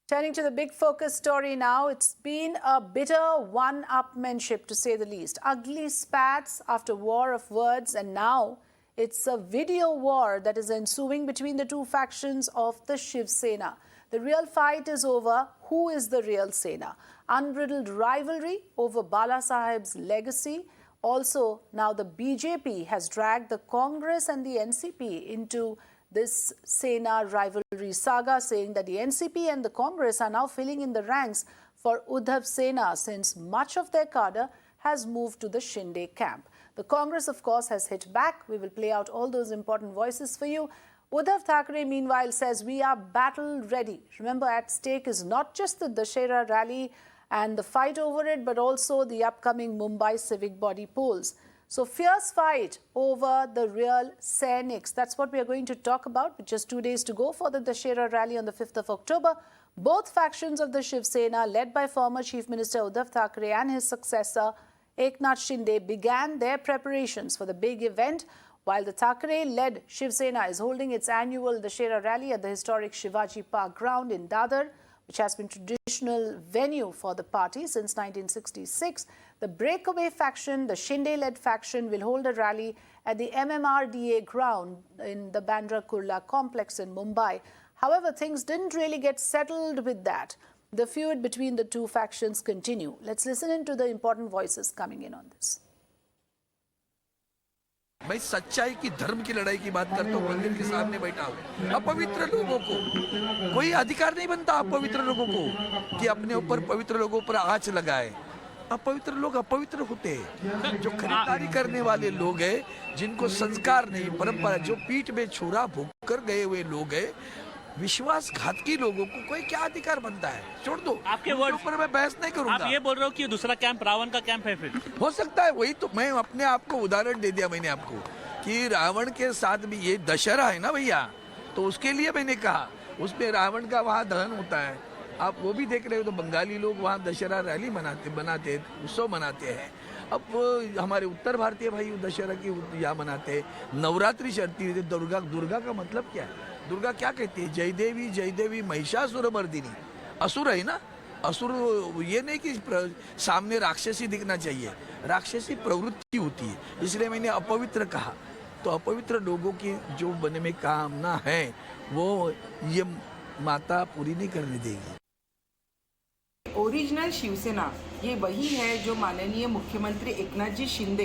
Turning to the big focus story now, it's been a bitter one-upmanship to say the least. Ugly spats after war of words, and now it's a video war that is ensuing between the two factions of the Shiv Sena. The real fight is over. Who is the real Sena? Unbridled rivalry over Bala Saheb's legacy. Also, now the BJP has dragged the Congress and the NCP into this Sena rivalry saga, saying that the NCP and the Congress are now filling in the ranks for Uddhav Sena since much of their cadre has moved to the Shinde camp. The Congress, of course, has hit back. We will play out all those important voices for you. Uddhav Thackeray, meanwhile, says we are battle ready. Remember, at stake is not just the Dussehra rally and the fight over it, but also the upcoming Mumbai civic body polls. So fierce fight over the real sainiks. That's what we are going to talk about with just 2 days to go for the Dussehra rally on the 5th of October. Both factions of the Shiv Sena, led by former Chief Minister Uddhav Thackeray and his successor Eknath Shinde, began their preparations for the big event, while the Thackeray-led Shiv Sena is holding its annual Dussehra rally at the historic Shivaji Park ground in Dadar, which has been traditional venue for the party since 1966. The breakaway faction, the Shinde-led faction, will hold a rally at the MMRDA ground in the Bandra Kurla complex in Mumbai. However, things didn't really get settled with that. The feud between the two factions continue. Let's listen into the important voices coming in on this. मैं सच्चाई की धर्म की लड़ाई की बात करता हूँ, मंदिर के सामने बैठा हूँ। अपवित्र लोगों को कोई अधिकार नहीं बनता, अपवित्र लोगों को कि अपने ऊपर पवित्र लोगों पर आंच लगाए। अपवित्र लोग अपवित्र होते हैं। जो खरीदारी करने वाले लोग हैं, जिनको संस्कार नहीं, परंपरा, जो पीठ में छुरा भोग कर गए हुए लोग हैं, विश्वासघातकी लोगों को कोई क्या अधिकार बनता है? छोड़ दो, आपके ऊपर मैं बहस नहीं करूंगा। आप ये बोल रहे हो कि दूसरा कैंप रावण का कैंप है? फिर हो सकता है, वही तो मैं अपने आप को उदाहरण दे दिया मैंने आपको कि रावण के साथ भी ये दशहरा है ना भैया, तो उसके लिए मैंने कहा उसमें रावण का वहाँ दहन होता है। आप वो भी देख रहे हो, तो बंगाली लोग वहाँ दशहरा रैली बनाते उत्सव मनाते हैं। अब हमारे उत्तर भारतीय भाई दशहरा की यहाँ मनाते हैं। नवरात्रि चलती है। दुर्गा का मतलब क्या है? दुर्गा क्या कहती है? जय देवी महिषासुर मर्दिनी। असुर है ना, असुर ये नहीं कि सामने राक्षसी दिखना चाहिए, राक्षसी प्रवृत्ति होती है। इसलिए मैंने अपवित्र कहा। तो अपवित्र लोगों की जो बने में कामना है वो ये माता पूरी नहीं करने देगी। ओरिजिनल शिवसेना ये वही है जो माननीय मुख्यमंत्री एकनाथ जी शिंदे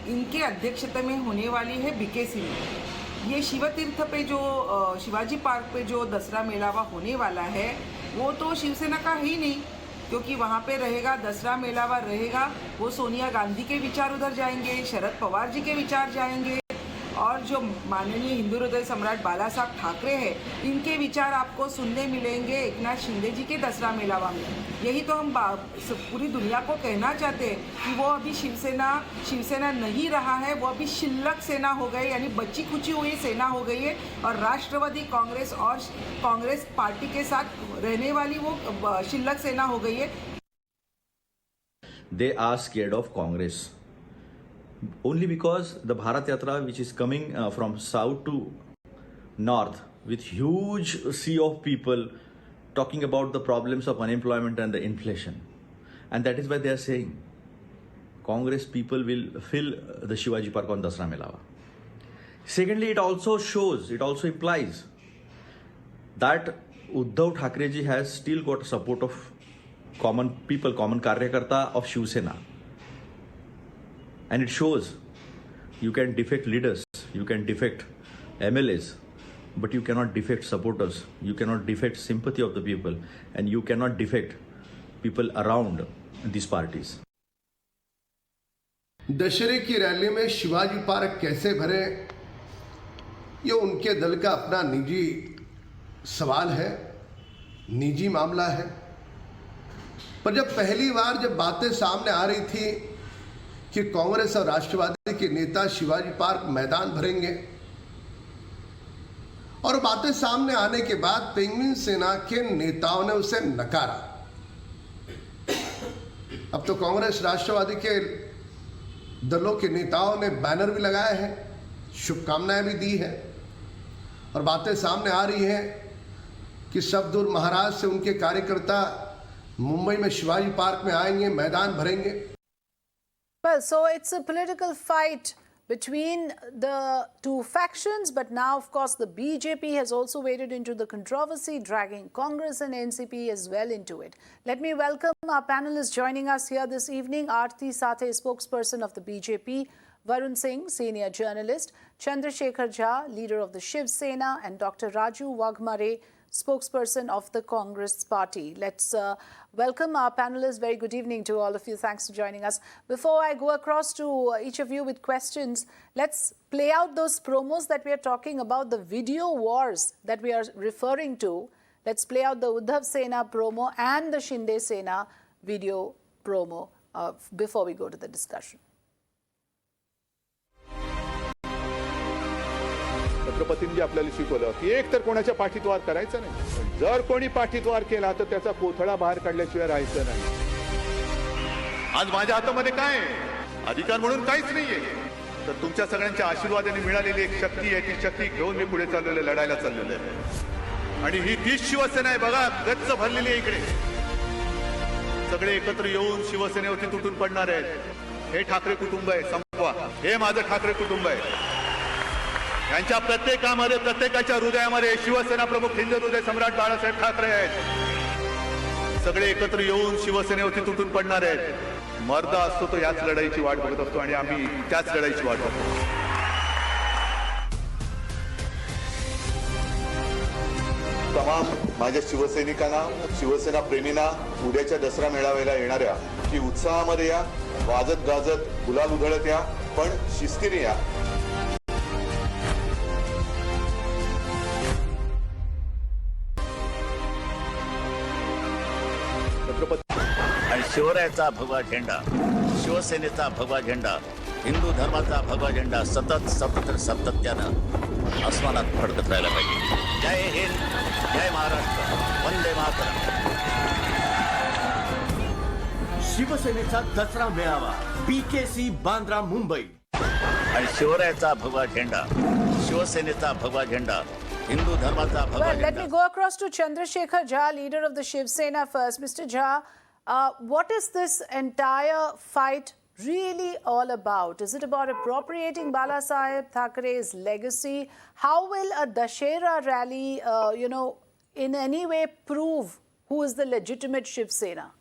इनके अध्यक्षता में होने वाली है बीकेसी में। ये शिवतीर्थ पे जो शिवाजी पार्क पे जो दसरा मेलावा होने वाला है वो तो शिवसेना का ही नहीं, क्योंकि वहाँ पे रहेगा दसरा मेलावा रहेगा, वो सोनिया गांधी के विचार उधर जाएंगे, शरद पवार जी के विचार जाएंगे, और जो माननीय हिंदू हृदय सम्राट बाला साहब ठाकरे हैं इनके विचार आपको सुनने मिलेंगे एकनाथ शिंदे जी के दसरा मेलावा में। यही तो हम पूरी दुनिया को कहना चाहते हैं कि वो अभी शिवसेना नहीं रहा है, वो अभी शिल्लक सेना हो गई, यानी बची खुची हुई सेना हो गई है, और राष्ट्रवादी कांग्रेस और कांग्रेस पार्टी के साथ रहने वाली वो शिल्लक सेना हो गई है। They are scared of Congress. Only because the Bharat Yatra, which is coming from south to north with huge sea of people talking about the problems of unemployment and the inflation, and that is why they are saying Congress people will fill the Shivaji Park on Dussehra Melawa. Secondly, it also implies that Uddhav Thackeray ji has still got support of common people, common karyakarta of Shiv Sena. And it shows you can defect leaders, you can defect MLAs, but you cannot defect supporters, you cannot defect sympathy of the people, and you cannot defect people around these parties. दशहरे की rally में Shivaji park कैसे भरे, ये उनके दल का अपना निजी सवाल है, निजी मामला है। पर जब पहली बार जब बातें सामने आ रही थी कि कांग्रेस और राष्ट्रवादी के नेता शिवाजी पार्क मैदान भरेंगे, और बातें सामने आने के बाद पेंगुइन सेना के नेताओं ने उसे नकारा। अब तो कांग्रेस राष्ट्रवादी के दलों के नेताओं ने बैनर भी लगाए हैं, शुभकामनाएं भी दी है, और बातें सामने आ रही हैं कि सब दूर महाराष्ट्र से उनके कार्यकर्ता मुंबई में शिवाजी पार्क में आएंगे, मैदान भरेंगे। Well, so it's a political fight between the two factions, but now, of course, the BJP has also waded into the controversy, dragging Congress and NCP as well into it. Let me welcome our panelists joining us here this evening. Aarti Sathe, spokesperson of the BJP, Varun Singh, senior journalist, Chandrasekhar Jha, leader of the Shiv Sena, and Dr. Raju Wagmare, spokesperson of the Congress party. Let's welcome our panelists. Very good evening to all of you. Thanks for joining us. Before I go across to each of you with questions, let's play out those promos that we are talking about, the video wars that we are referring to. Let's play out the Uddhav Sena promo and the Shinde Sena video promo before we go to the discussion. छत्रपतींनी आपल्याला शिकवलं की एक तर कोणाच्या पाठीत वार करायचा नाही, जर कोणी पाठीत वार केला तर त्याचा कोथळा बाहेर काढल्याशिवाय राहायचं नाही. आज माझ्या हातामध्ये काय आहे? अधिकार म्हणून काहीच नाहीये, तर तुमच्या सगळ्यांच्या आशीर्वादाने मिळालेली एक शक्ती आहे. ती शक्ती घेऊन मी पुढे चाललेलो, लढायला चाललेलो आहे. आणि ही तीच शिवसेना आहे बघा, गच्च भरलेली आहे इकडे. सगळे एकत्र येऊन शिवसेनेवरती तुटून पडणार आहेत. हे ठाकरे कुटुंब आहे, संपवा. हे माझं ठाकरे कुटुंब आहे. यांच्या प्रत्येकामध्ये, प्रत्येकाच्या हृदयामध्ये शिवसेना प्रमुख हिंद हृदय सम्राट बाळासाहेब ठाकरे आहेत. सगळे एकत्र येऊन शिवसेनेवरती तुटून पडणार आहेत. मर्द असतो तो याच लढाईची वाट बघत असतो आणि आम्ही त्याच लढाईची वाट बघतो. तमाम माझ्या शिवसैनिकांना, शिवसेना प्रेमींना उद्याच्या दसरा मेळाव्याला येणाऱ्या की उत्साहामध्ये या, वाजत गाजत गुलाल उधळत या, पण शिस्तीने या. आणि शिवरायाचा भगवा झेंडा, शिवसेनेचा भगवा झेंडा, हिंदू धर्माचा भगवा झेंडा सतत सातत्यानं आसमानात फडकत राहायला पाहिजे. जय हिंद, जय महाराष्ट्र, वंदे मातरम. शिवसेनेचा दसरा मेळावा, BKC बांद्रा मुंबई. आणि शिवरायाचा भगवा झेंडा, शिवसेनेचा भगवा झेंडा, हिंदू धर्माचा भगवा Well, झेंडा. let me go across to Chandrasekhar Jha, leader of the Shiv Sena first. Mr. Jha, what is this entire fight really all about? Is it about appropriating Balasaheb Thackeray's legacy? How will a Dussehra rally, in any way prove who is the legitimate Shiv Sena?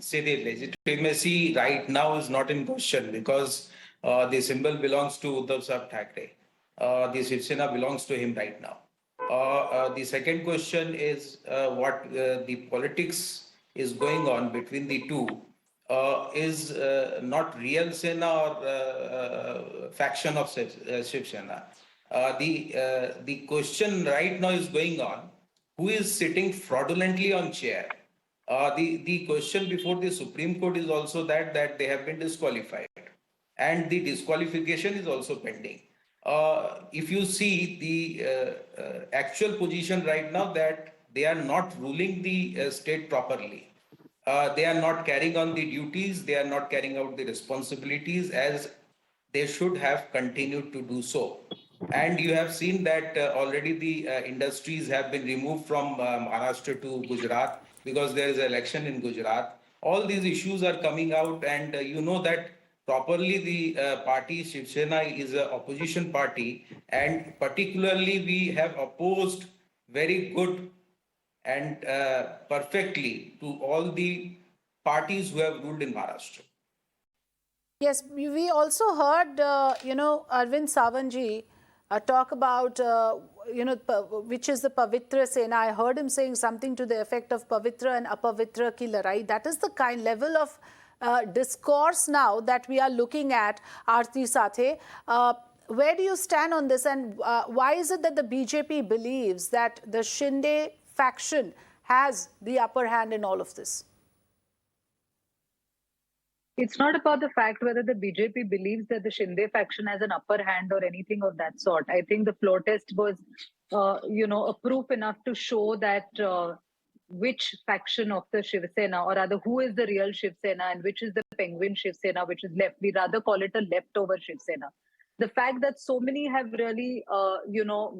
Say the legitimacy right now is not in question because the symbol belongs to Uddhav Sahib Thackeray. The Shiv Sena belongs to him right now. The second question is what the politics is going on between the two is not real Sena or faction of Shiv Sena. The question right now is going on, who is sitting fraudulently on chair. The question before the Supreme Court is also that they have been disqualified, and the disqualification is also pending. If you see the actual position right now, that they are not ruling the state properly. They are not carrying on the duties, they are not carrying out the responsibilities as they should have continued to do so. And you have seen that already the industries have been removed from Maharashtra to Gujarat because there is an election in Gujarat. All these issues are coming out, and you know that properly the party Shiv Sena is an opposition party, and particularly we have opposed very good and perfectly to all the parties who have ruled in Maharashtra. Yes, we also heard, Arvind Savanji talk about, which is the Pavitra Sena. I heard him saying something to the effect of Pavitra and Apavitra ki larai. That is the kind level of discourse now that we are looking at. Aarti Sathe, where do you stand on this, and why is it that the BJP believes that the Shinde faction has the upper hand in all of this? It's not about the fact whether the BJP believes that the Shinde faction has an upper hand or anything of that sort. I think the floor test was, a proof enough to show that which faction of the Shiv Sena, or rather who is the real Shiv Sena and which is the penguin Shiv Sena, which is left. We rather call it a leftover Shiv Sena. The fact that so many have really,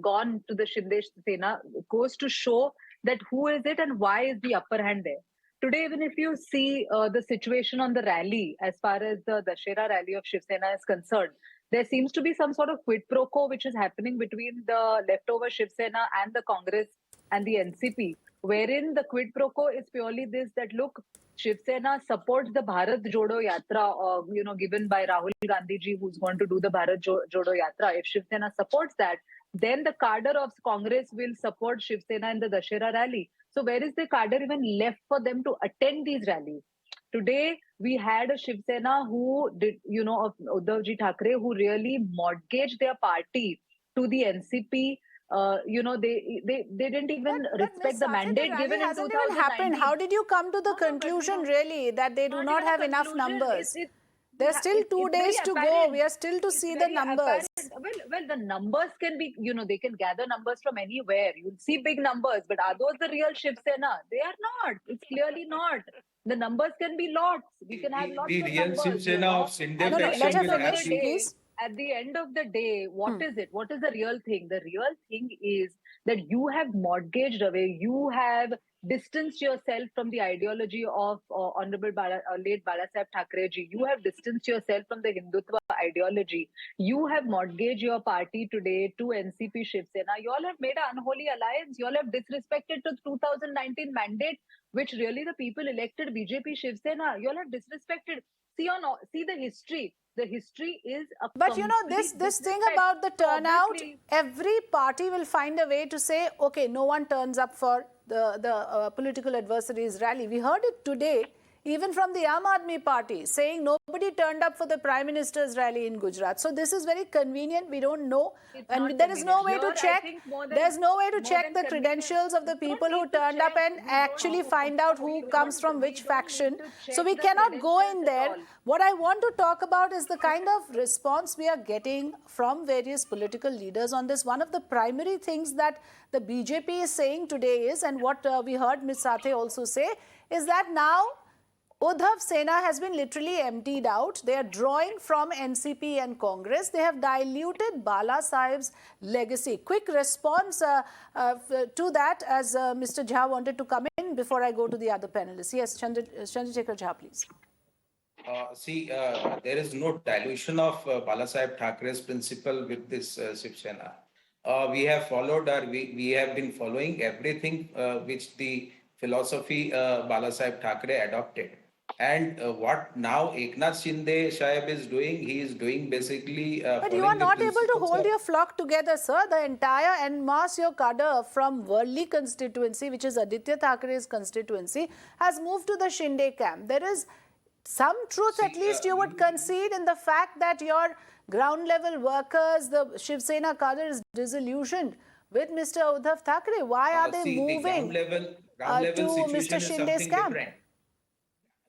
gone to the Shinde Sena goes to show that who is it and why is the upper hand there. Today, even if you see the situation on the rally, as far as the Dussehra rally of Shiv Sena is concerned, there seems to be some sort of quid pro quo which is happening between the leftover Shiv Sena and the Congress and the NCP, wherein the quid pro quo is purely this, that look, Shiv Sena supports the Bharat Jodo Yatra, given by Rahul Gandhi ji, who's going to do the Bharat Jodo Yatra. If Shiv Sena supports that, then the cadre of Congress will support Shiv Sena in the Dussehra rally. So where is the cadre even left for them to attend these rallies? Today, we had a Shiv Sena who did, of Uddhavji Thackeray, who really mortgaged their party to the NCP. They didn't even respect the mandate given in 2019. Hasn't even happened. How did you come to the conclusion, really, that they do not have enough numbers? There's still 2 days to go. We are still to see the numbers. Well, the numbers can be, they can gather numbers from anywhere. You'll see big numbers, but are those the real Shiv Sena? They are not. It's clearly not. The numbers can be lots. We can have lots of numbers. The real Shiv Sena of Shinde let her finish, please. At the end of the day, what is it? What is the real thing? The real thing is that you have mortgaged away, you have distanced yourself from the ideology of Honorable late Balasaheb Thackeray ji. You have distanced yourself from the Hindutva ideology. You have mortgaged your party today to NCP Shiv Sena. You all have made an unholy alliance. You all have disrespected the 2019 mandate, which really the people elected BJP Shiv Sena. You all have disrespected. See the history. The history is a But this thing about the turnout, every party will find a way to say, okay, no one turns up for the political adversaries rally. We heard it today, even from the Aam Aadmi Party, saying nobody turned up for the Prime Minister's rally in Gujarat. So this is very convenient. We don't know. And there is no way to check. There's no way to check the credentials of the people who turned up and actually find out who comes from which faction. So we cannot go in there. What I want to talk about is the kind of response we are getting from various political leaders on this. One of the primary things that the BJP is saying today is, and what we heard Ms. Sathe also say, is that now Uddhav Sena has been literally emptied out. They are drawing from NCP and Congress. They have diluted Bala Sahib's legacy. Quick response to that, as Mr. Jha wanted to come in before I go to the other panelists. Yes, Chandrasekhar Jha, please. There is no dilution of Balasaheb Thackeray's principle with this Shiv Sena. We have followed, we have been following everything which the philosophy Balasaheb Thackeray adopted. And what now Eknath Shinde Sahib is doing, he is doing basically... but you are not able to hold your flock together, sir. The entire en masse your cadre from Worli constituency, which is Aditya Thackeray's constituency, has moved to the Shinde camp. There is some truth, at least you would concede, in the fact that your ground level workers, the Shiv Sena cadre is disillusioned with Mr. Uddhav Thackeray. Why are they moving ground level to Mr. Shinde's camp?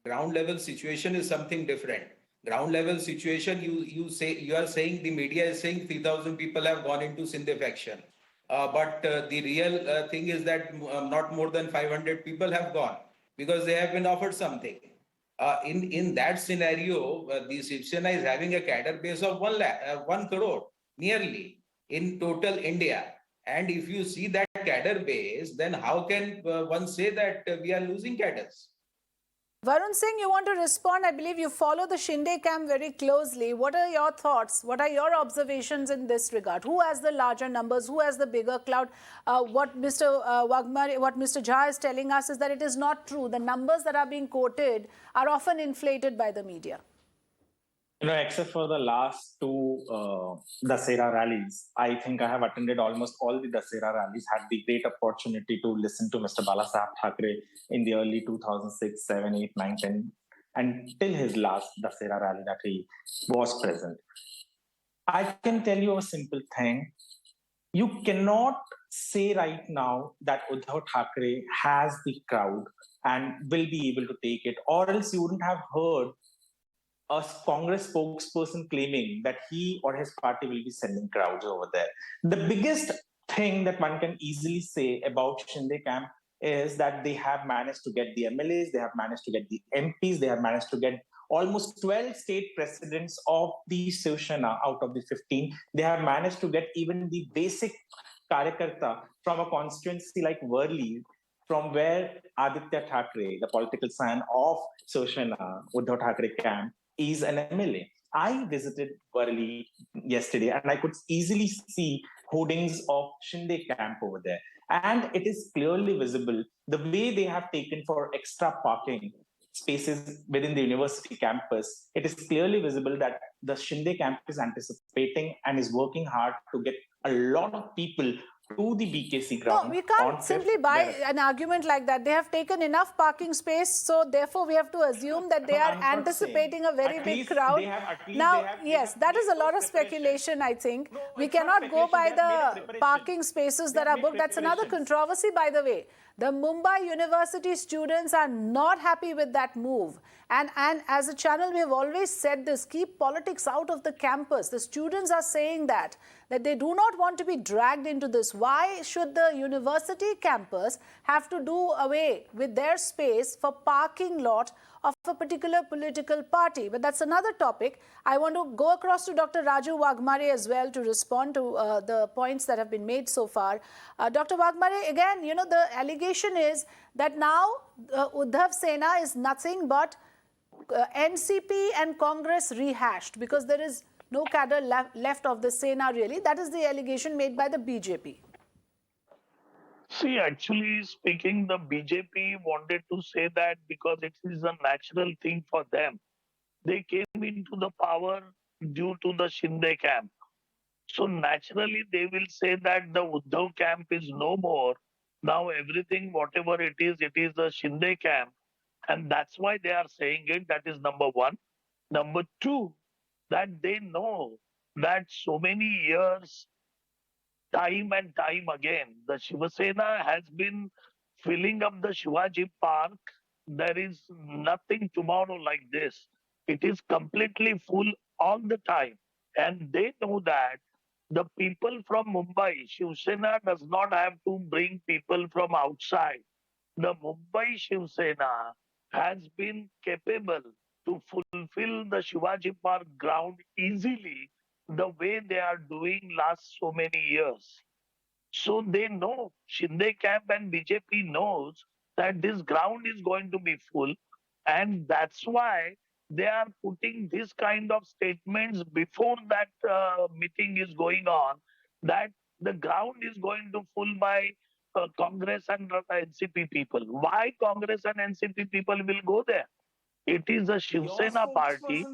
Ground level situation is something different. Ground level situation, you are saying, the media is saying 3,000 people have gone into Shinde faction. But the real thing is that not more than 500 people have gone because they have been offered something. In that scenario, the Shiv Sena is having a cadre base of 1 crore nearly in total India. And if you see that cadre base, then how can one say that we are losing cadres? Varun Singh, you want to respond? I believe you follow the Shinde camp very closely. What are your thoughts? What are your observations in this regard? Who has the larger numbers? Who has the bigger cloud? What Mr. Jha is telling us is that it is not true. The numbers that are being quoted are often inflated by the media. Except for the last two Dussehra rallies, I think I have attended almost all the Dussehra rallies, had the great opportunity to listen to Mr. Balasaheb Thackeray in the early 2006, 7, 8, 9, 10, and till his last Dussehra rally that he was present. I can tell you a simple thing. You cannot say right now that Uddhav Thackeray has the crowd and will be able to take it, or else you wouldn't have heard a Congress spokesperson claiming that he or his party will be sending crowds over there. The biggest thing that one can easily say about Shinde camp is that they have managed to get the MLAs, they have managed to get the MPs, they have managed to get almost 12 state presidents of the Shiv Sena out of the 15, they have managed to get even the basic karyakarta from a constituency like Worli, from where Aditya Thackeray, the political son of Shiv Sena, Uddhav Thackeray camp, is an MLA. I visited Worli yesterday and I could easily see hoardings of Shinde camp over there. And it is clearly visible the way they have taken for extra parking spaces within the university campus. It is clearly visible that the Shinde camp is anticipating and is working hard to get a lot of people to the BKC ground. No, we can't simply buy an argument like that. They have taken enough parking space, so therefore we have to assume that they are anticipating a very big crowd. Now, yes, that is a lot of speculation, I think. We cannot go by the parking spaces that are booked. That's another controversy, by the way. The Mumbai University students are not happy with that move. And as a channel, we have always said this, keep politics out of the campus. The students are saying that they do not want to be dragged into this. Why should the university campus have to do away with their space for parking lot of a particular political party? But that's another topic. I want to go across to Dr. Raju Wagmare as well to respond to the points that have been made so far. Dr. Wagmare, again, you know, the allegation is that now Uddhav Sena is nothing but NCP and Congress rehashed because there is no cadre left of the Sena really. That is the allegation made by the BJP. See, actually speaking, the BJP wanted to say that because it is a natural thing for them. They came into the power due to the Shinde camp. So naturally, they will say that the Uddhav camp is no more. Now everything, whatever it is the Shinde camp. And that's why they are saying it. That is number one. Number two, that they know that so many years, time and time again, the Shiv Sena has been filling up the Shivaji Park. There is nothing tomorrow like this. It is completely full all the time. And they know that the people from Mumbai, Shiv Sena does not have to bring people from outside. The Mumbai Shiv Sena has been capable to fulfill the Shivaji Park ground easily the way they are doing last so many years. So they know, Shinde camp and BJP knows that this ground is going to be full, and that's why they are putting this kind of statements before that meeting is going on, that the ground is going to full by Congress and NCP people. Why Congress and NCP people will go there? It is a Shiv Sena party.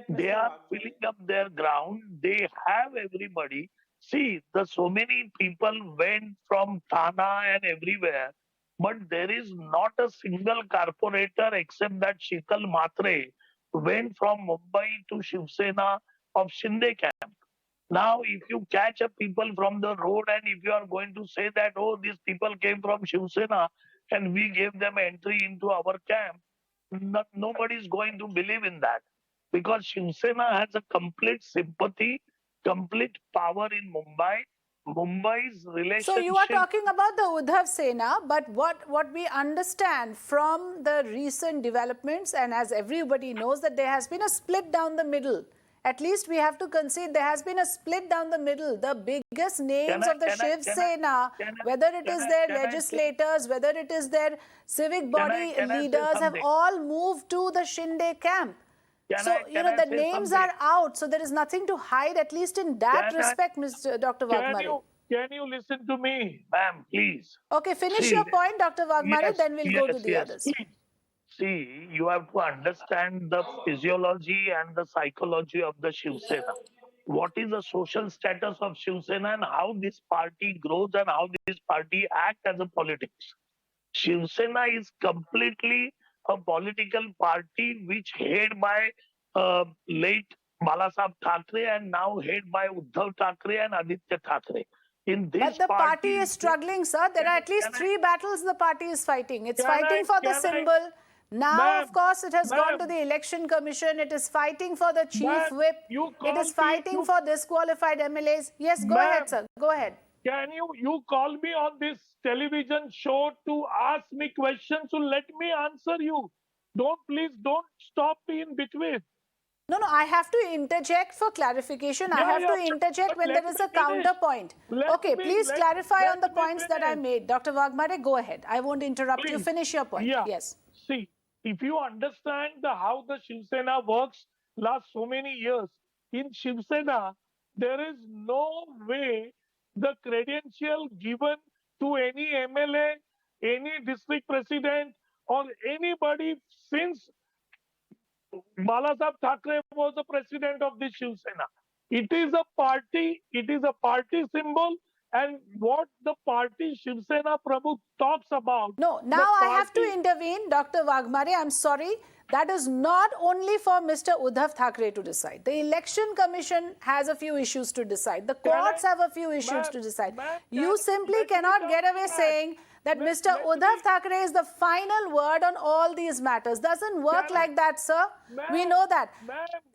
They are filling up their ground. They have everybody. See, so many people went from Thana and everywhere, but there is not a single corporator except that Shikal Matre went from Mumbai to Shiv Sena of Shinde camp. Now, if you catch up people from the road and if you are going to say that, oh, these people came from Shiv Sena and we gave them entry into our camp, nobody is going to believe in that, because Shiv Sena has a complete sympathy, complete power in Mumbai. Mumbai's relationship... So you are talking about the Uddhav Sena, but what we understand from the recent developments, and as everybody knows, that there has been a split down the middle. At least we have to concede there has been a split down the middle. The biggest names of the Shiv Sena, whether it is their legislators, whether it is their civic body leaders, have all moved to the Shinde camp. So, you know, the names are out. So there is nothing to hide, at least in that respect, Mr. Dr. Wagmare. Can you listen to me, ma'am, please? Okay, finish your point, Dr. Wagmare, then we'll go to the others. See, you have to understand the physiology and the psychology of the Shiv Sena. What is the social status of Shiv Sena and how this party grows and how this party acts as a politics. Shiv Sena is completely a political party which headed by late Balasaheb Thackeray and now headed by Uddhav Thackeray and Aditya Thackeray. But the party is struggling, sir. There are at least 3 battles the party is fighting. It's fighting for the symbol. Now, of course, it has gone to the Election Commission. It is fighting for the chief whip. It is fighting for disqualified MLAs. Yes, go ahead, sir. Go ahead. Can you call me on this television show to ask me questions? So let me answer you. Please don't stop me in between. No, I have to interject for clarification. I have to interject when there is a counterpoint. Okay, please clarify on the points that I made. Dr. Wagmare, go ahead. I won't interrupt you. Finish your point. Yeah. Yes. See, if you understand how the Shiv Sena works last so many years, in Shiv Sena, there is no way the credential given to any MLA, any district president, or anybody since Balasaheb Thackeray was the president of the Shiv Sena. It is a party symbol, and what the party Shiv Sena Prabhu talks about. No, now I have to intervene, Dr. Wagmare. I'm sorry. That is not only for Mr. Uddhav Thackeray to decide. The Election Commission has a few issues to decide. The courts have a few issues to decide. You simply cannot get away saying that Mr. Uddhav Thackeray is the final word on all these matters. Doesn't work like that, sir. We know that.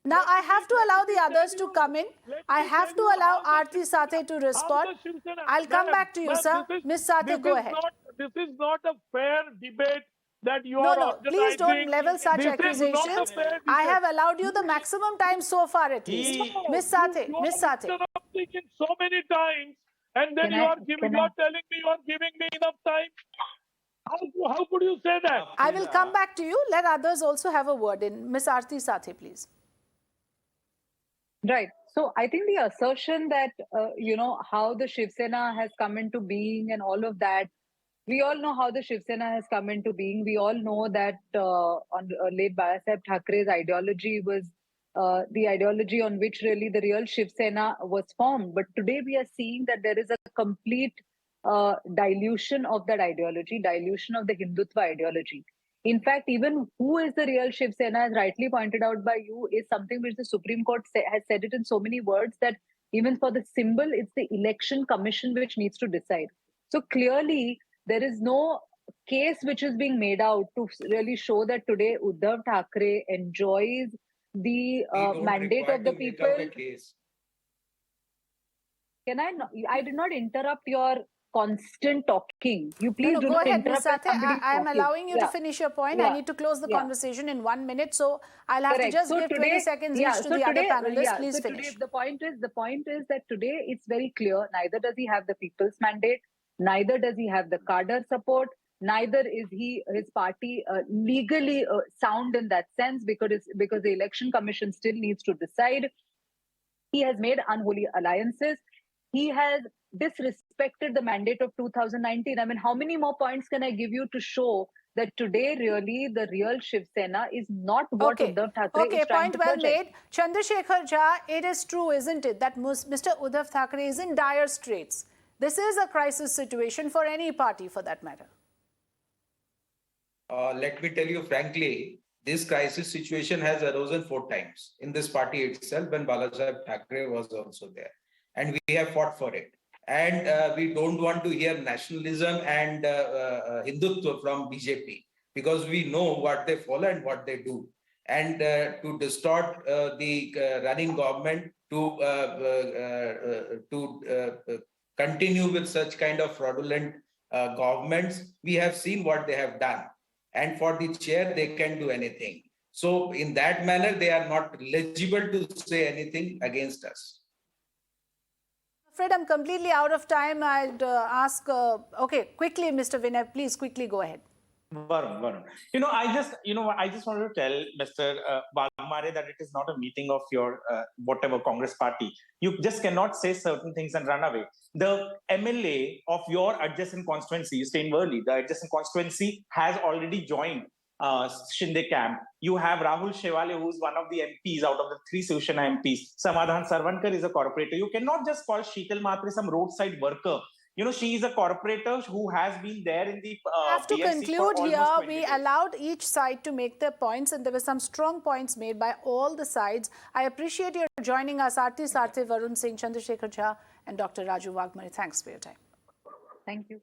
Now, I have to allow the others to come in. I have to allow Aarti Sathe to respond. I'll come back to you, sir. Ms. Sathe, go ahead. This is not a fair debate that you are organizing. Please don't level such accusations. I have allowed you the maximum time so far at least. Ms. Sathe, Ms. Sathe. Interrupting so many times, and then you are telling me you are giving me enough time. How could you say that? I will come back to you. Let others also have a word in. Ms. Aarti Sathe, please. Right. So I think the assertion that, how the Shiv Sena has come into being and all of that, we all know how the Shiv Sena has come into being. We all know that on late Balasaheb Thackeray's ideology was the ideology on which really the real Shiv Sena was formed. But today we are seeing that there is a complete dilution of that ideology, dilution of the Hindutva ideology. In fact, even who is the real Shiv Sena, as rightly pointed out by you, is something which the Supreme Court has said it in so many words that even for the symbol, it's the Election Commission which needs to decide. So clearly, there is no case which is being made out to really show that today Uddhav Thackeray enjoys the mandate of the people. Can I? I did not interrupt your constant talking. You please do go not ahead, interrupt. Ms. Sathe. I am allowing you to finish your point. I need to close the conversation in 1 minute, so I'll have to just give 20 seconds each to the other panelists. Please finish. The point is that today it's very clear. Neither does he have the people's mandate. Neither does he have the cadre support. Neither is his party legally sound in that sense because the Election Commission still needs to decide. He has made unholy alliances. He has disrespected the mandate of 2019. I mean, how many more points can I give you to show that today really the real Shiv Sena is not what Uddhav Thackeray is trying to project? Point well made. Chandrasekhar Jha, it is true, isn't it, that Mr. Uddhav Thackeray is in dire straits. This is a crisis situation for any party for that matter. Let me tell you frankly, this crisis situation has arisen 4 times in this party itself when Balasaheb Thackeray was also there. And we have fought for it. And we don't want to hear nationalism and Hindutva from BJP because we know what they follow and what they do. And to distort the running government, to continue with such kind of fraudulent governments, we have seen what they have done. And for the chair, they can do anything. So in that manner, they are not eligible to say anything against us. Fred, I'm completely out of time. I'd ask, quickly, Mr. Vinay, please quickly go ahead. Varun. I just wanted to tell Mr. Wagmare that it is not a meeting of your whatever Congress party. You just cannot say certain things and run away. The MLA of your adjacent constituency, you stay in Worli, the adjacent constituency has already joined Shinde camp. You have Rahul Shewale, who is one of the MPs out of the 3 Shiv Sena MPs. Samadhan Sarvankar is a corporator. You cannot just call Sheetal Matre some roadside worker. She is a corporator who has been there in the I have to conclude here. We allowed each side to make their points, and there were some strong points made by all the sides. I appreciate your joining us, Aarti Sathe, Varun Singh, Chandrasekhar Jha, and Dr. Raju Wagmare. Thanks for your time. Thank you.